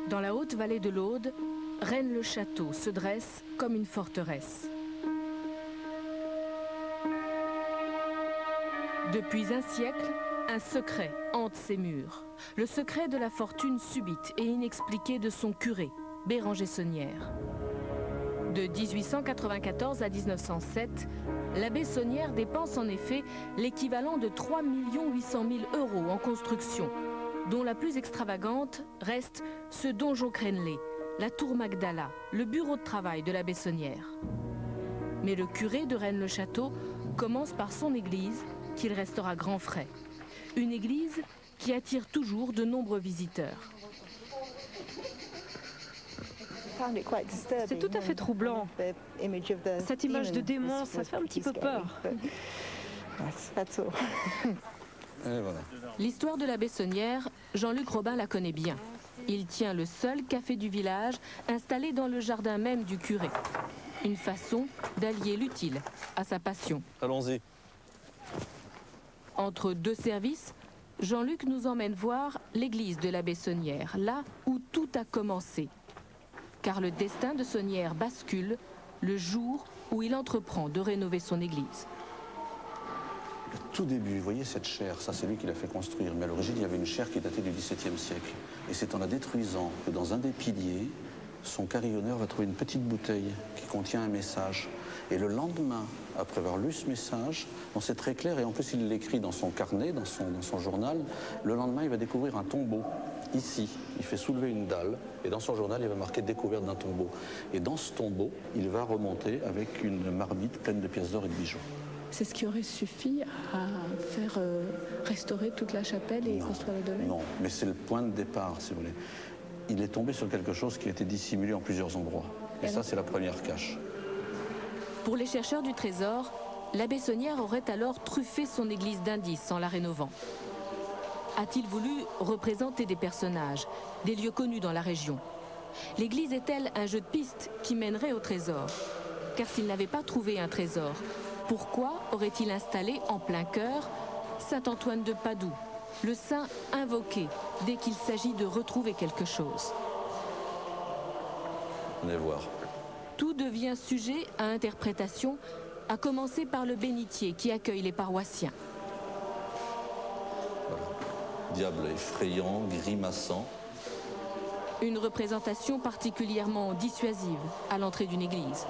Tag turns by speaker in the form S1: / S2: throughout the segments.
S1: Dans la haute vallée de l'Aude, Rennes-le-Château se dresse comme une forteresse. Depuis un siècle, un secret hante ses murs. Le secret de la fortune subite et inexpliquée de son curé, Béranger Saunière. De 1894 à 1907, l'abbé Saunière dépense en effet l'équivalent de 3 800 000 € en construction, dont la plus extravagante reste ce donjon crénelé, la tour Magdala, le bureau de travail de l'abbé Saunière. Mais le curé de Rennes-le-Château commence par son église, qu'il restaure à grands frais. Une église qui attire toujours de nombreux visiteurs.
S2: C'est tout à fait troublant. Cette image de démon, ça fait un petit peu peur.
S3: Voilà.
S1: L'histoire de l'abbé Saunière, Jean-Luc Robin la connaît bien. Il tient le seul café du village installé dans le jardin même du curé. Une façon d'allier l'utile à sa passion.
S3: Allons-y.
S1: Entre deux services, Jean-Luc nous emmène voir l'église de l'abbé Saunière, là où tout a commencé. Car le destin de Saunière bascule le jour où il entreprend de rénover son église.
S3: Tout début, vous voyez cette chaire, ça c'est lui qui l'a fait construire, mais à l'origine il y avait une chaire qui datait du XVIIe siècle. Et c'est en la détruisant que dans un des piliers, son carillonneur va trouver une petite bouteille qui contient un message. Et le lendemain, après avoir lu ce message, c'est très clair, et en plus il l'écrit dans son carnet, dans son journal, le lendemain il va découvrir un tombeau. Ici, il fait soulever une dalle, et dans son journal il va marquer découverte d'un tombeau. Et dans ce tombeau, il va remonter avec une marmite pleine de pièces d'or et de bijoux.
S4: C'est ce qui aurait suffi à faire restaurer toute la chapelle et construire le domaine?
S3: Non, mais c'est le point de départ, si vous voulez. Il est tombé sur quelque chose qui a été dissimulé en plusieurs endroits. Et ça, c'est la première cache.
S1: Pour les chercheurs du trésor, l'abbé Saunière aurait alors truffé son église d'indices en la rénovant. A-t-il voulu représenter des personnages, des lieux connus dans la région? L'église est-elle un jeu de piste qui mènerait au trésor? Car s'il n'avait pas trouvé un trésor, pourquoi aurait-il installé en plein cœur Saint-Antoine de Padoue, le saint invoqué dès qu'il s'agit de retrouver quelque chose?
S3: Venez voir.
S1: Tout devient sujet à interprétation, à commencer par le bénitier qui accueille les paroissiens.
S3: Voilà. Diable effrayant, grimaçant.
S1: Une représentation particulièrement dissuasive à l'entrée d'une église.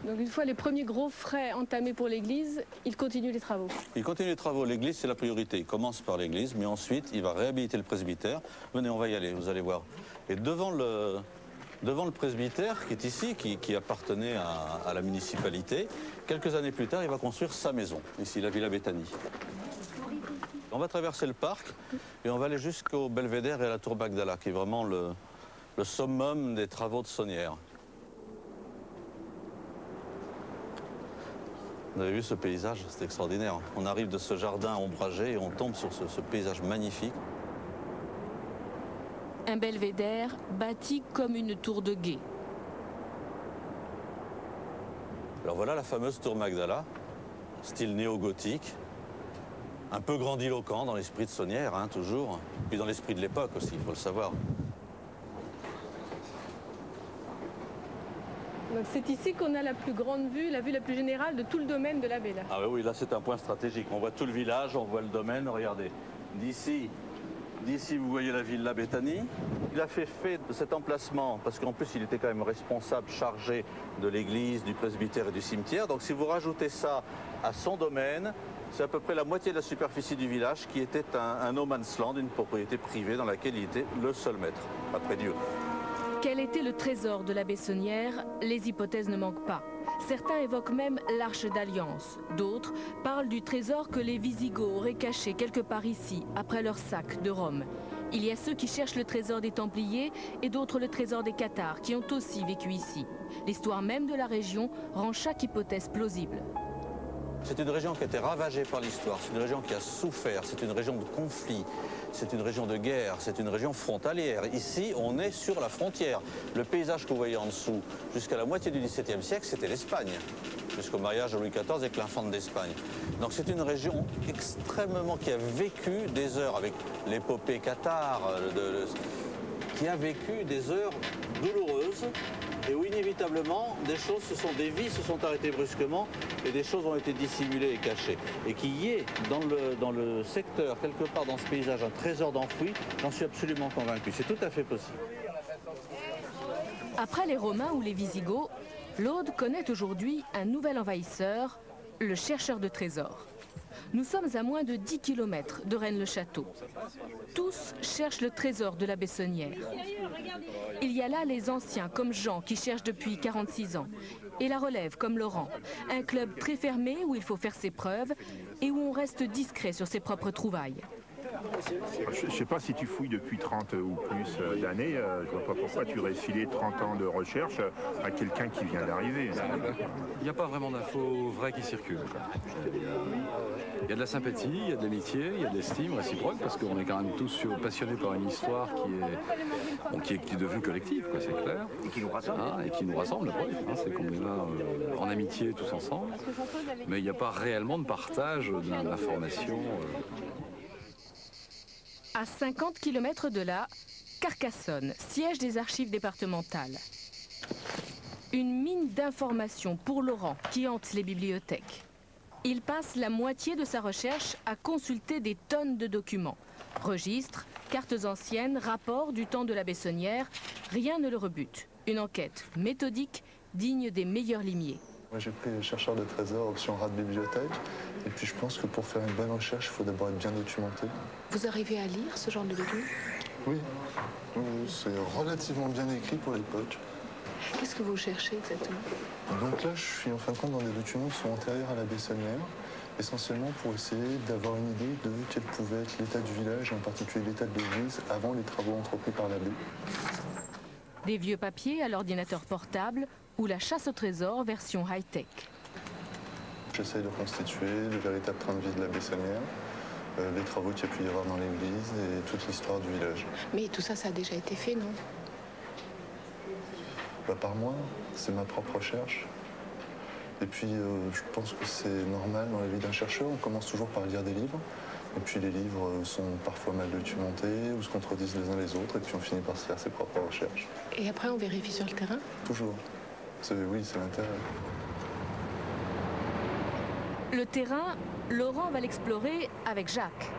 S4: Donc une fois les premiers gros frais entamés pour l'église, il continue les travaux.
S3: Il continue les travaux. L'église, c'est la priorité. Il commence par l'église, mais ensuite, il va réhabiliter le presbytère. Venez, on va y aller, vous allez voir. Et devant le presbytère, qui est ici, qui appartenait à la municipalité, quelques années plus tard, il va construire sa maison, ici, la Villa Béthanie. On va traverser le parc et on va aller jusqu'au belvédère et à la tour Magdala, qui est vraiment le summum des travaux de Saunière. Vous avez vu ce paysage? C'est extraordinaire. On arrive de ce jardin ombragé et on tombe sur ce paysage magnifique.
S1: Un belvédère bâti comme une tour de guet.
S3: Alors voilà la fameuse tour Magdala, style néo-gothique, un peu grandiloquent dans l'esprit de Saunière, hein, toujours, puis dans l'esprit de l'époque aussi, il faut le savoir.
S4: Donc c'est ici qu'on a la plus grande vue, la vue la plus générale de tout le domaine de l'abbé.
S3: Ah oui, là c'est un point stratégique. On voit tout le village, on voit le domaine, regardez. D'ici, vous voyez la Villa Béthanie. Il a fait de cet emplacement, parce qu'en plus il était quand même responsable, chargé de l'église, du presbytère et du cimetière. Donc si vous rajoutez ça à son domaine, c'est à peu près la moitié de la superficie du village qui était un no man's land, une propriété privée dans laquelle il était le seul maître, après Dieu.
S1: Quel était le trésor de l'abbé Saunière? Les hypothèses ne manquent pas. Certains évoquent même l'Arche d'Alliance. D'autres parlent du trésor que les Visigoths auraient caché quelque part ici, après leur sac de Rome. Il y a ceux qui cherchent le trésor des Templiers et d'autres le trésor des Cathares, qui ont aussi vécu ici. L'histoire même de la région rend chaque hypothèse plausible.
S3: C'est une région qui a été ravagée par l'histoire, c'est une région qui a souffert, c'est une région de conflit, c'est une région de guerre, c'est une région frontalière. Ici, on est sur la frontière. Le paysage que vous voyez en dessous, jusqu'à la moitié du XVIIe siècle, c'était l'Espagne, jusqu'au mariage de Louis XIV avec l'infante d'Espagne. Donc c'est une région extrêmement qui a vécu des heures avec l'épopée cathare, qui a vécu des heures douloureuses et où inévitablement des vies se sont arrêtées brusquement et des choses ont été dissimulées et cachées. Et qu'il y ait dans le secteur, quelque part dans ce paysage, un trésor d'enfoui, j'en suis absolument convaincu. C'est tout à fait possible.
S1: Après les Romains ou les Visigoths, l'Aude connaît aujourd'hui un nouvel envahisseur, le chercheur de trésors. Nous sommes à moins de 10 km de Rennes-le-Château. Tous cherchent le trésor de la Bessonnière. Il y a là les anciens comme Jean qui cherchent depuis 46 ans et la relève comme Laurent. Un club très fermé où il faut faire ses preuves et où on reste discret sur ses propres trouvailles.
S5: Je ne sais pas si tu fouilles depuis 30 ou plus d'années, je ne vois pas pourquoi tu aurais filé 30 ans de recherche à quelqu'un qui vient d'arriver.
S6: Il n'y a pas vraiment d'infos vraies qui circulent. Il y a de la sympathie, il y a de l'amitié, il y a de l'estime réciproque, parce qu'on est quand même tous passionnés par une histoire qui est devenue collective, c'est clair.
S5: Et qui nous rassemble.
S6: Et qui nous rassemble, la preuve. C'est qu'on est là en amitié tous ensemble. Mais il n'y a pas réellement de partage d'informations.
S1: À 50 km de là, Carcassonne, siège des archives départementales. Une mine d'informations pour Laurent qui hante les bibliothèques. Il passe la moitié de sa recherche à consulter des tonnes de documents. Registres, cartes anciennes, rapports du temps de la Bessonnière, rien ne le rebute. Une enquête méthodique, digne des meilleurs limiers.
S7: Moi j'ai pris chercheur de trésors option rat de bibliothèque et puis je pense que pour faire une bonne recherche il faut d'abord être bien documenté.
S4: Vous arrivez à lire ce genre de documents?
S7: Oui, c'est relativement bien écrit pour l'époque.
S4: Qu'est-ce que vous cherchez exactement?
S7: Donc là je suis en fin de compte dans des documents qui sont antérieurs à la Bessonnière, essentiellement pour essayer d'avoir une idée de quel pouvait être l'état du village, en particulier l'état de l'église, avant les travaux entrepris par l'abbé.
S1: Des vieux papiers à l'ordinateur portable ou la chasse au trésor version high-tech.
S7: J'essaye de constituer le véritable train de vie de la Bessonnière, les travaux qu'il y a pu y avoir dans l'église et toute l'histoire du village.
S4: Mais tout ça, ça a déjà été fait, non?
S7: Par moi, c'est ma propre recherche. Et puis, je pense que c'est normal dans la vie d'un chercheur. On commence toujours par lire des livres. Et puis les livres sont parfois mal documentés ou se contredisent les uns les autres. Et puis on finit par se faire ses propres recherches.
S4: Et après, on vérifie sur le terrain?
S7: Toujours. Oui, c'est l'intérêt.
S1: Le terrain, Laurent va l'explorer avec Jacques.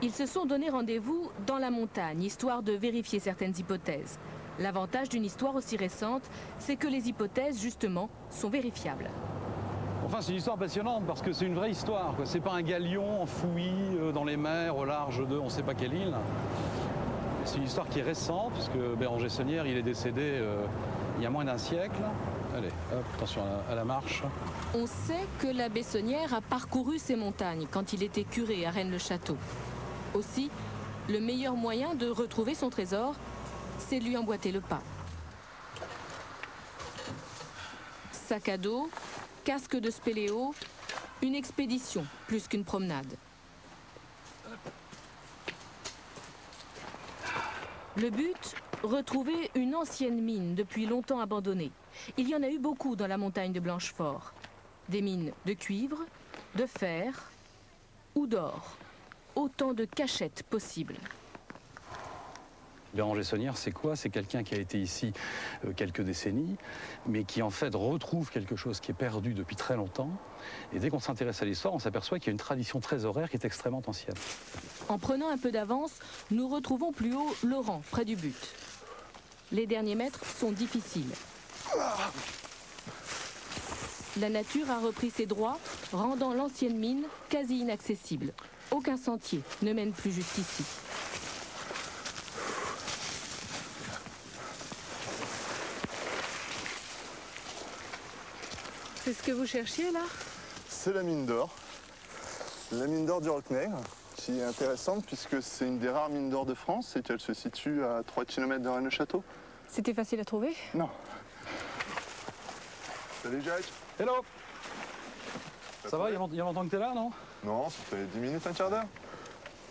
S1: Ils se sont donné rendez-vous dans la montagne, histoire de vérifier certaines hypothèses. L'avantage d'une histoire aussi récente, c'est que les hypothèses, justement, sont vérifiables.
S8: Enfin, c'est une histoire passionnante parce que c'est une vraie histoire. C'est pas un galion enfoui dans les mers au large de on ne sait pas quelle île. C'est une histoire qui est récente puisque Béranger-Saunière, il est décédé il y a moins d'un siècle. Allez, hop, attention à la marche.
S1: On sait que la Bessonnière a parcouru ces montagnes quand il était curé à Rennes-le-Château. Aussi, le meilleur moyen de retrouver son trésor, c'est de lui emboîter le pas. Sac à dos, casque de spéléo, une expédition plus qu'une promenade. Le but, retrouver une ancienne mine depuis longtemps abandonnée. Il y en a eu beaucoup dans la montagne de Blanchefort. Des mines de cuivre, de fer ou d'or. Autant de cachettes possibles.
S6: Béranger-Saunière, c'est quoi? C'est quelqu'un qui a été ici quelques décennies, mais qui en fait retrouve quelque chose qui est perdu depuis très longtemps. Et dès qu'on s'intéresse à l'histoire, on s'aperçoit qu'il y a une tradition trésoraire qui est extrêmement ancienne.
S1: En prenant un peu d'avance, nous retrouvons plus haut Laurent, près du but. Les derniers mètres sont difficiles. La nature a repris ses droits, rendant l'ancienne mine quasi inaccessible. Aucun sentier ne mène plus jusqu'ici.
S4: C'est ce que vous cherchiez, là?
S7: C'est la mine d'or. La mine d'or du Roc-Nègre, qui est intéressante puisque c'est une des rares mines d'or de France et qu'elle se situe à 3 km de Rennes-le-Château.
S4: C'était facile à trouver?
S7: Non. Salut Jacques.
S8: Hello. Ça va, il y a longtemps que t'es là, non?
S7: Non, ça fait 10 minutes, un quart d'heure.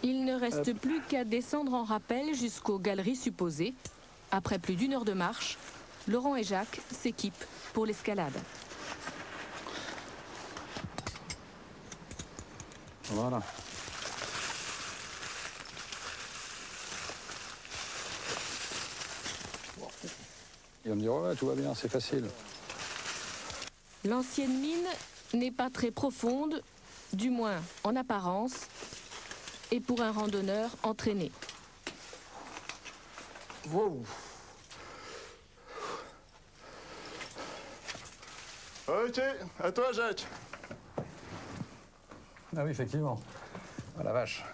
S1: Il ne reste plus qu'à descendre en rappel jusqu'aux galeries supposées. Après plus d'1 heure de marche, Laurent et Jacques s'équipent pour l'escalade.
S8: Voilà. Il va me dire, ouais, tout va bien, c'est facile.
S1: L'ancienne mine n'est pas très profonde, du moins en apparence, et pour un randonneur entraîné.
S7: Wow. Ok, à toi Jacques.
S8: Ah oui, effectivement. Ah la vache.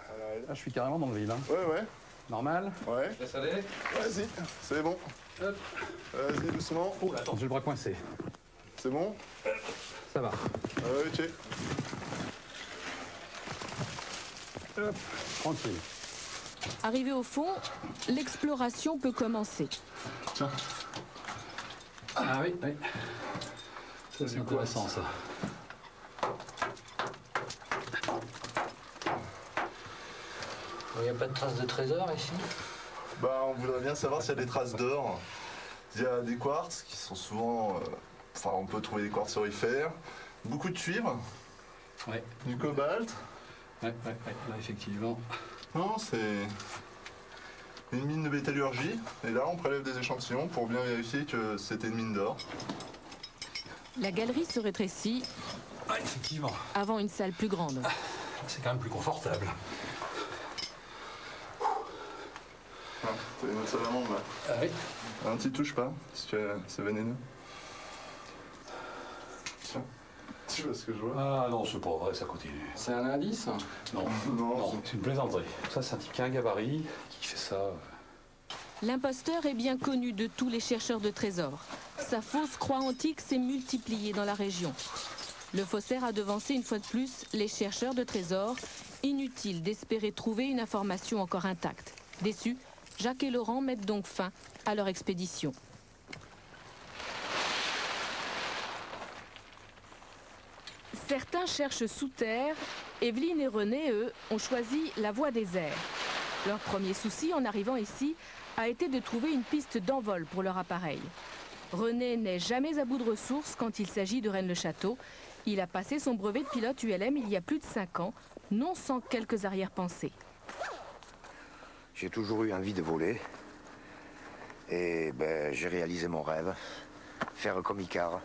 S8: Là, je suis carrément dans le vide. Hein.
S7: Ouais.
S8: Normal.
S7: Ouais.
S8: Laisse aller.
S7: Vas-y, c'est bon.
S8: Hop.
S7: Vas-y, doucement.
S8: Oh, attends, j'ai le bras coincé.
S7: C'est bon?
S8: Ça va.
S7: Ok.
S8: Hop. Tranquille.
S1: Arrivé au fond, l'exploration peut commencer.
S7: Tiens.
S8: Ah oui. Ça, c'est intéressant, ça.
S9: Il n'y a pas de traces de trésor ici?
S7: Bah, on voudrait bien savoir s'il y a des traces d'or. Il y a des quartz qui sont souvent... Enfin, on peut trouver des quartz aurifères. Beaucoup de cuivre.
S8: Ouais.
S7: Du cobalt.
S8: Ouais, là, effectivement.
S7: Non, c'est une mine de métallurgie. Et là, on prélève des échantillons pour bien vérifier que c'était une mine d'or.
S1: La galerie se rétrécit
S8: Ouais, effectivement.
S1: avant une salle plus grande.
S8: C'est quand même plus confortable.
S7: Ah, t'as une autre salamandre là.
S8: Ah oui.
S7: Un petit touche pas, parce que c'est vénéneux. Tiens, tu vois ce que je vois?
S8: Ah non, c'est pas vrai, ça continue. C'est un indice? Non.
S7: Non.
S8: C'est une plaisanterie. Ça, c'est un type qui a un gabarit, qui fait ça.
S1: L'imposteur est bien connu de tous les chercheurs de trésors. Sa fausse croix antique s'est multipliée dans la région. Le faussaire a devancé une fois de plus les chercheurs de trésors. Inutile d'espérer trouver une information encore intacte. Déçus, Jacques et Laurent mettent donc fin à leur expédition. Certains cherchent sous terre. Evelyne et René, eux, ont choisi la voie des airs. Leur premier souci en arrivant ici a été de trouver une piste d'envol pour leur appareil. René n'est jamais à bout de ressources quand il s'agit de Rennes-le-Château. Il a passé son brevet de pilote ULM il y a plus de 5 ans, non sans quelques arrière-pensées.
S10: J'ai toujours eu envie de voler et j'ai réalisé mon rêve, faire comme Icare,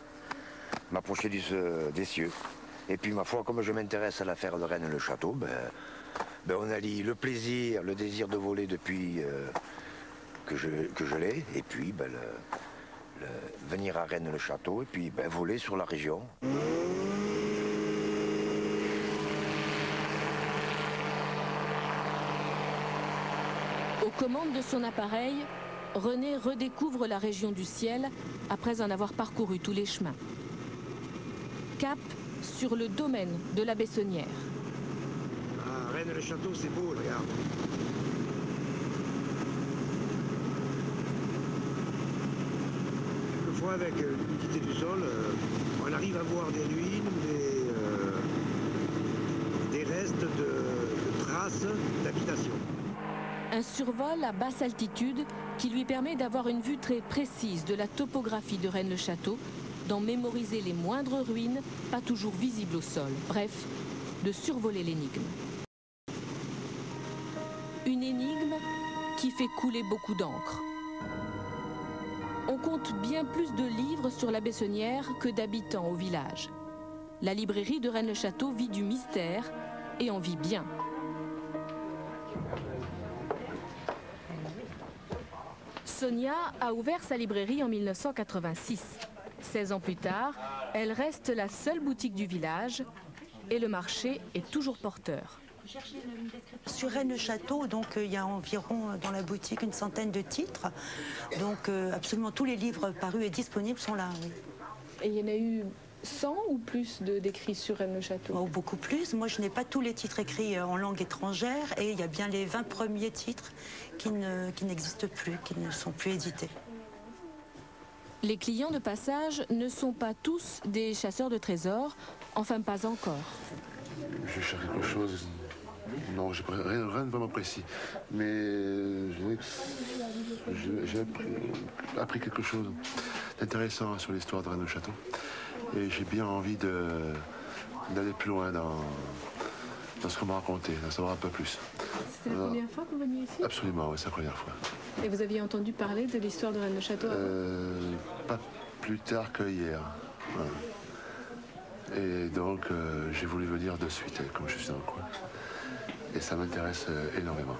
S10: m'approcher des cieux. Et puis ma foi, comme je m'intéresse à l'affaire de Rennes-le-Château, on allie le plaisir, le désir de voler depuis que je l'ai, et puis venir à Rennes-le-Château et puis voler sur la région.
S1: Aux commandes de son appareil, René redécouvre la région du ciel après en avoir parcouru tous les chemins. Cap sur le domaine de la Bessonnière.
S11: Ah, Rennes-le-Château, c'est beau, regarde. Quelquefois, avec l'humidité du sol, on arrive à voir des ruines, des restes de traces d'habitation.
S1: Un survol à basse altitude qui lui permet d'avoir une vue très précise de la topographie de Rennes-le-Château, d'en mémoriser les moindres ruines, pas toujours visibles au sol. Bref, de survoler l'énigme. Une énigme qui fait couler beaucoup d'encre. On compte bien plus de livres sur la Bessonnière que d'habitants au village. La librairie de Rennes-le-Château vit du mystère et en vit bien. Sonia a ouvert sa librairie en 1986. 16 ans plus tard, elle reste la seule boutique du village et le marché est toujours porteur.
S12: Sur Rennes-le-Château, donc il y a environ dans la boutique une centaine de titres. Donc absolument tous les livres parus et disponibles sont là. Oui.
S4: Et il y en a eu 100 ou plus d'écrits sur Rennes-le-Château?
S12: Oh, beaucoup plus. Moi, je n'ai pas tous les titres écrits en langue étrangère et il y a bien les 20 premiers titres qui n'existent plus, qui ne sont plus édités.
S1: Les clients de passage ne sont pas tous des chasseurs de trésors. enfin pas encore.
S13: Je cherche quelque chose. Non, rien de vraiment précis. Mais j'ai appris quelque chose d'intéressant sur l'histoire de Rennes-le-Château. Et j'ai bien envie d'aller plus loin dans ce qu'on m'a raconté, d'en savoir un peu plus.
S4: C'est la première fois que vous veniez ici?
S13: Absolument, oui, c'est la première fois.
S4: Et vous aviez entendu parler de l'histoire de Rennes-le-Château
S13: pas plus tard que hier. Ouais. Et donc, j'ai voulu venir de suite, comme je suis dans le coin. Et ça m'intéresse énormément.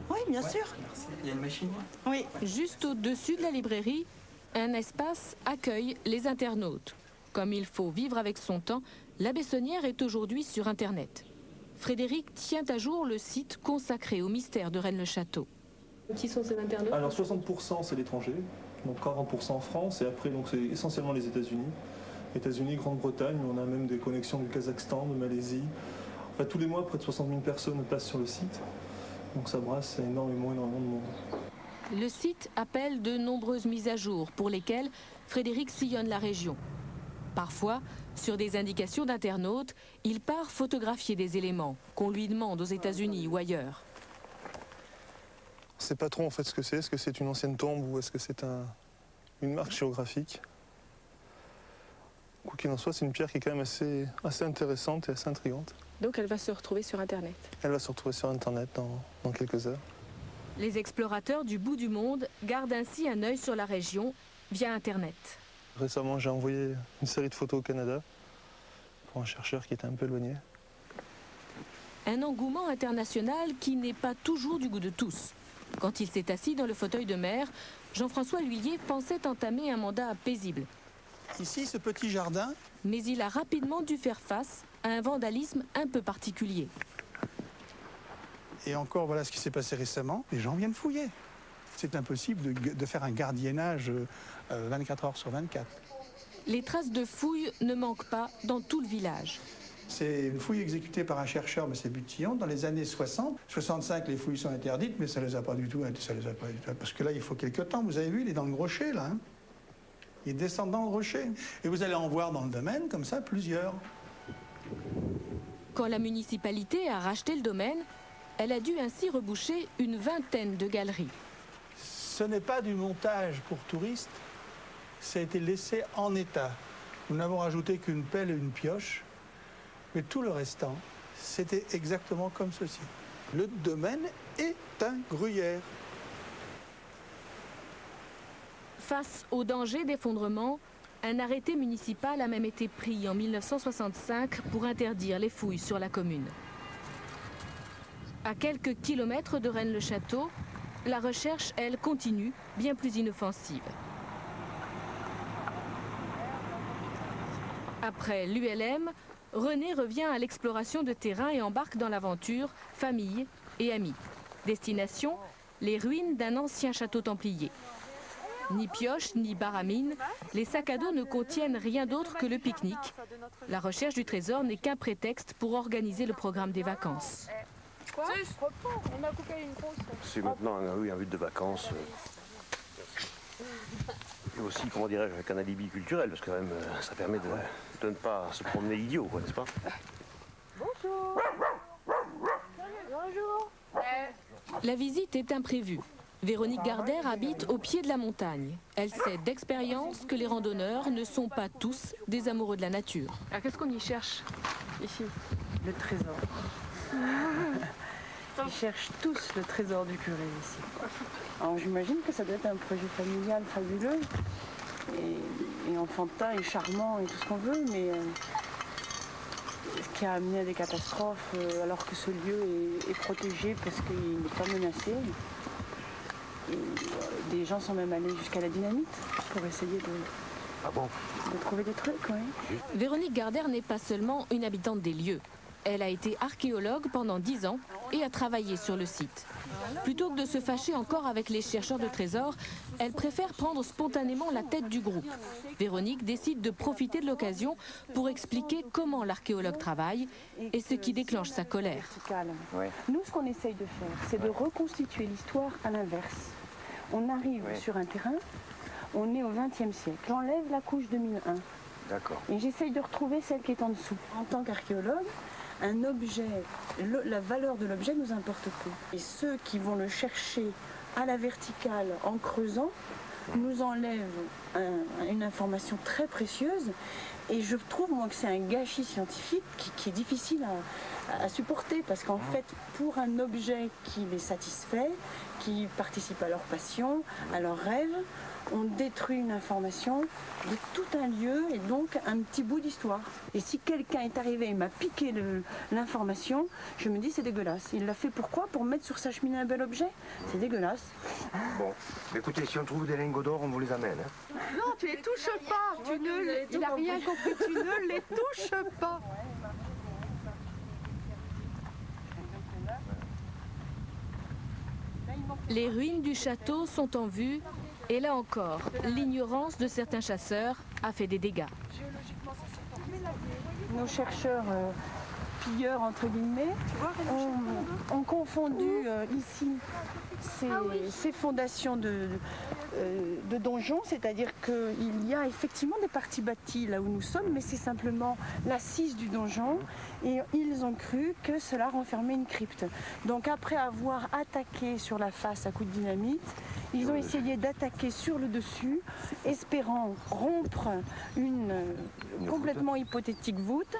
S12: Oui, bien sûr.
S9: Merci. Il y a une machine?
S12: Oui.
S1: Juste au-dessus de la librairie, un espace accueille les internautes. Comme il faut vivre avec son temps, la Bessonnière est aujourd'hui sur Internet. Frédéric tient à jour le site consacré au mystère de Rennes-le-Château.
S4: Qui sont ces internautes?
S14: Alors 60% c'est l'étranger, donc 40% en France, et après donc c'est essentiellement les États-Unis. États-Unis, Grande-Bretagne, on a même des connexions du Kazakhstan, de Malaisie. Enfin, tous les mois, près de 60 000 personnes passent sur le site. Donc ça brasse énormément de monde.
S1: Le site appelle de nombreuses mises à jour pour lesquelles Frédéric sillonne la région. Parfois, sur des indications d'internautes, il part photographier des éléments qu'on lui demande aux États-Unis ou ailleurs.
S7: On ne sait pas trop en fait ce que c'est. Est-ce que c'est une ancienne tombe ou est-ce que c'est une marque géographique? Quoi qu'il en soit, c'est une pierre qui est quand même assez intéressante et assez intrigante.
S4: Donc elle va se retrouver sur Internet?
S7: Elle va se retrouver sur Internet dans quelques heures.
S1: Les explorateurs du bout du monde gardent ainsi un œil sur la région via Internet.
S7: Récemment, j'ai envoyé une série de photos au Canada pour un chercheur qui était un peu éloigné.
S1: Un engouement international qui n'est pas toujours du goût de tous. Quand il s'est assis dans le fauteuil de maire, Jean-François L'Huillier pensait entamer un mandat paisible.
S15: Ici, ce petit jardin.
S1: Mais il a rapidement dû faire face à un vandalisme un peu particulier.
S15: Et encore, voilà ce qui s'est passé récemment. Les gens viennent fouiller. C'est impossible de faire un gardiennage 24 heures sur 24.
S1: Les traces de fouilles ne manquent pas dans tout le village.
S15: C'est une fouille exécutée par un chercheur, mais c'est Butillon, dans les années 60. 65, les fouilles sont interdites, mais ça ne les a pas du tout. Parce que là, il faut quelques temps. Vous avez vu, il est dans le rocher, là. Hein. Il descend dans le rocher. Et vous allez en voir dans le domaine, comme ça, plusieurs.
S1: Quand la municipalité a racheté le domaine, elle a dû ainsi reboucher une vingtaine de galeries.
S15: Ce n'est pas du montage pour touristes, ça a été laissé en état. Nous n'avons rajouté qu'une pelle et une pioche, mais tout le restant, c'était exactement comme ceci. Le domaine est un gruyère.
S1: Face au danger d'effondrement, un arrêté municipal a même été pris en 1965 pour interdire les fouilles sur la commune. À quelques kilomètres de Rennes-le-Château, la recherche, elle, continue, bien plus inoffensive. Après l'ULM, René revient à l'exploration de terrain et embarque dans l'aventure famille et amis. Destination, les ruines d'un ancien château templier. Ni pioche, ni baramine, les sacs à dos ne contiennent rien d'autre que le pique-nique. La recherche du trésor n'est qu'un prétexte pour organiser le programme des vacances.
S2: Quoi? On a coupé une grosse.
S10: C'est maintenant un but de vacances. Et aussi, comment dirais-je, avec un alibi culturel, parce que quand même, ça permet de ne pas se promener idiot, n'est-ce pas?
S2: Bonjour. Bonjour.
S1: La visite est imprévue. Véronique Gardère habite au pied de la montagne. Elle sait d'expérience que les randonneurs ne sont pas tous des amoureux de la nature.
S4: Alors qu'est-ce qu'on y cherche ici?
S16: Le trésor. Ils cherchent tous le trésor du curé ici. Alors j'imagine que ça doit être un projet familial fabuleux et enfantin et charmant et tout ce qu'on veut, mais ce qui a amené à des catastrophes alors que ce lieu est protégé parce qu'il n'est pas menacé. Et des gens sont même allés jusqu'à la dynamite pour essayer de trouver des trucs. Oui.
S1: Véronique Gardère n'est pas seulement une habitante des lieux. Elle a été archéologue pendant 10 ans et a travaillé sur le site. Plutôt que de se fâcher encore avec les chercheurs de trésors, elle préfère prendre spontanément la tête du groupe. Véronique décide de profiter de l'occasion pour expliquer comment l'archéologue travaille et ce qui déclenche sa colère.
S16: Nous, ce qu'on essaye de faire, c'est de reconstituer l'histoire à l'inverse. On arrive sur un terrain, on est au XXe siècle, on enlève la couche 2001.
S10: D'accord.
S16: Et j'essaye de retrouver celle qui est en dessous. En tant qu'archéologue, un objet, la valeur de l'objet nous importe peu. Et ceux qui vont le chercher à la verticale en creusant nous enlèvent une information très précieuse. Et je trouve, moi, que c'est un gâchis scientifique qui est difficile à supporter. Parce qu'en fait, pour un objet qui les satisfait, qui participe à leur passion, à leur rêve, on détruit une information de tout un lieu et donc un petit bout d'histoire. Et si quelqu'un est arrivé et m'a piqué l'information, je me dis c'est dégueulasse. Il l'a fait pourquoi? Pour mettre sur sa cheminée un bel objet? C'est dégueulasse.
S10: Bon, écoutez, si on trouve des lingots d'or, on vous les amène. Hein.
S2: Non, tu les touches pas. Il n'a rien compris. Tu ne les touches pas.
S1: Les ruines du château sont en vue et là encore, l'ignorance de certains chasseurs a fait des dégâts.
S16: Nos chercheurs pilleurs, entre guillemets, ont confondu ici ces fondations de donjons, c'est-à-dire qu'il y a effectivement des parties bâties là où nous sommes, mais c'est simplement l'assise du donjon et ils ont cru que cela renfermait une crypte. Donc après avoir attaqué sur la face à coups de dynamite, ils ont essayé d'attaquer sur le dessus, espérant rompre une complètement hypothétique voûte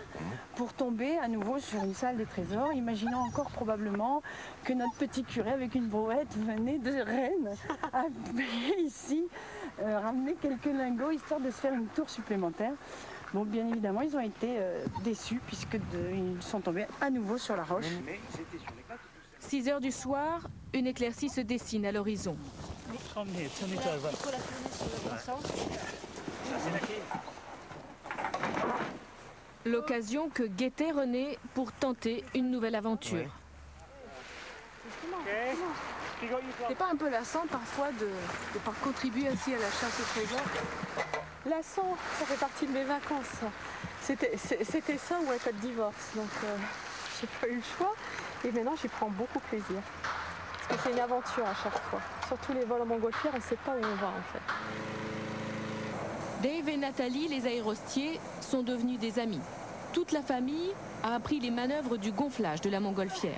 S16: pour tomber à nouveau sur une salle des trésors, imaginant encore probablement que notre petit curé avec une brouette venait de Rennes à ici ramener quelques lingots histoire de se faire une tour supplémentaire. Bon, bien évidemment, ils ont été déçus puisqu'ils sont tombés à nouveau sur la roche.
S1: 6 h du soir, une éclaircie se dessine à l'horizon. L'occasion que guettait René pour tenter une nouvelle aventure.
S4: C'est pas un peu lassant parfois de pouvoir contribuer ainsi à la chasse au trésor? Lassant, ça fait partie de mes vacances. C'était ça ou un cas de divorce, donc j'ai pas eu le choix et maintenant j'y prends beaucoup plaisir. Parce que c'est une aventure à chaque fois. Surtout les vols en montgolfière, on ne sait pas où on va en fait.
S1: Dave et Nathalie, les aérostiers, sont devenus des amis. Toute la famille a appris les manœuvres du gonflage de la montgolfière.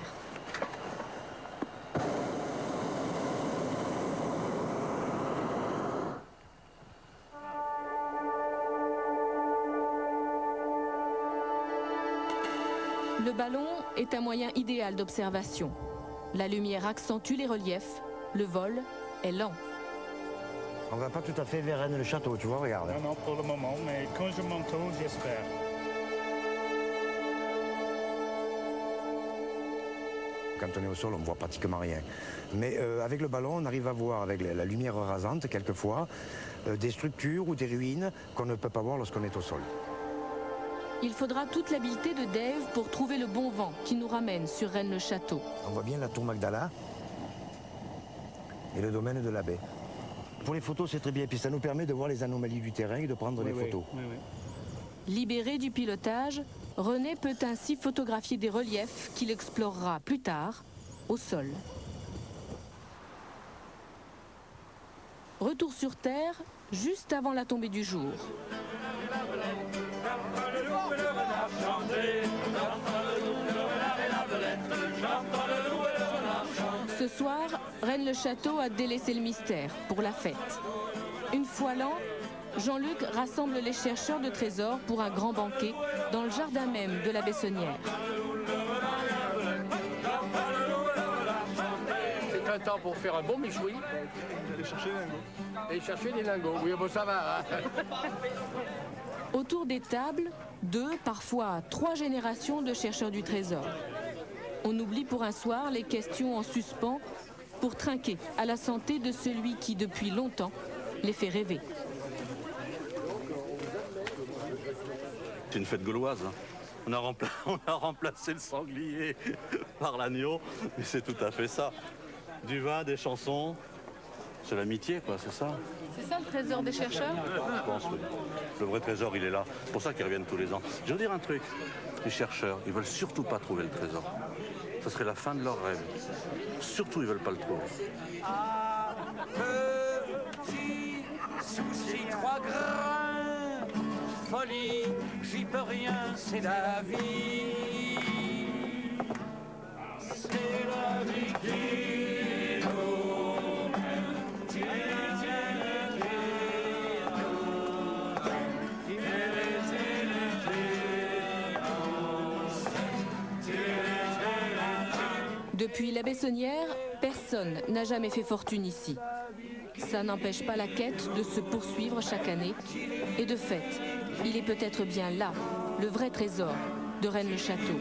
S1: Le ballon est un moyen idéal d'observation. La lumière accentue les reliefs, le vol est lent.
S10: On va pas tout à fait vers Rennes-le-Château, tu vois, regarde.
S17: Non, pour le moment, mais quand je monte, j'espère.
S10: Quand on est au sol, on ne voit pratiquement rien. Mais avec le ballon, on arrive à voir, avec la lumière rasante, quelquefois, des structures ou des ruines qu'on ne peut pas voir lorsqu'on est au sol.
S1: Il faudra toute l'habileté de Dave pour trouver le bon vent qui nous ramène sur Rennes-le-Château.
S10: On voit bien la tour Magdala et le domaine de la baie. Pour les photos, c'est très bien, puis ça nous permet de voir les anomalies du terrain et de prendre des photos.
S17: Oui.
S1: Libéré du pilotage, René peut ainsi photographier des reliefs qu'il explorera plus tard au sol. Retour sur Terre, juste avant la tombée du jour. Ce soir, Rennes-le-Château a délaissé le mystère pour la fête. Une fois l'an, Jean-Luc rassemble les chercheurs de trésors pour un grand banquet dans le jardin même de la Bessonnière.
S18: C'est un temps pour faire un bon michoui.
S14: Aller chercher des lingots.
S18: Et chercher des lingots. Oui, bon, ça va. Hein.
S1: Autour des tables, 2, parfois 3 générations de chercheurs du trésor. On oublie pour un soir les questions en suspens pour trinquer à la santé de celui qui, depuis longtemps, les fait rêver.
S3: C'est une fête gauloise. Hein. On a remplacé le sanglier par l'agneau, mais c'est tout à fait ça. Du vin, des chansons, c'est l'amitié, quoi, c'est ça.
S4: C'est ça le trésor des chercheurs?
S3: Je pense, oui. Le vrai trésor, il est là. C'est pour ça qu'ils reviennent tous les ans. Je veux dire un truc. Les chercheurs, ils veulent surtout pas trouver le trésor. Ce serait la fin de leur rêve. Surtout, ils veulent pas le trouver.
S19: Ah, petit souci, 3 grains. folie, j'y peux rien, c'est la vie. C'est la vie qui nous mène, qui
S1: Depuis la Bessonnière, personne n'a jamais fait fortune ici. Ça n'empêche pas la quête de se poursuivre chaque année. Et de fait, il est peut-être bien là, le vrai trésor de Rennes-le-Château.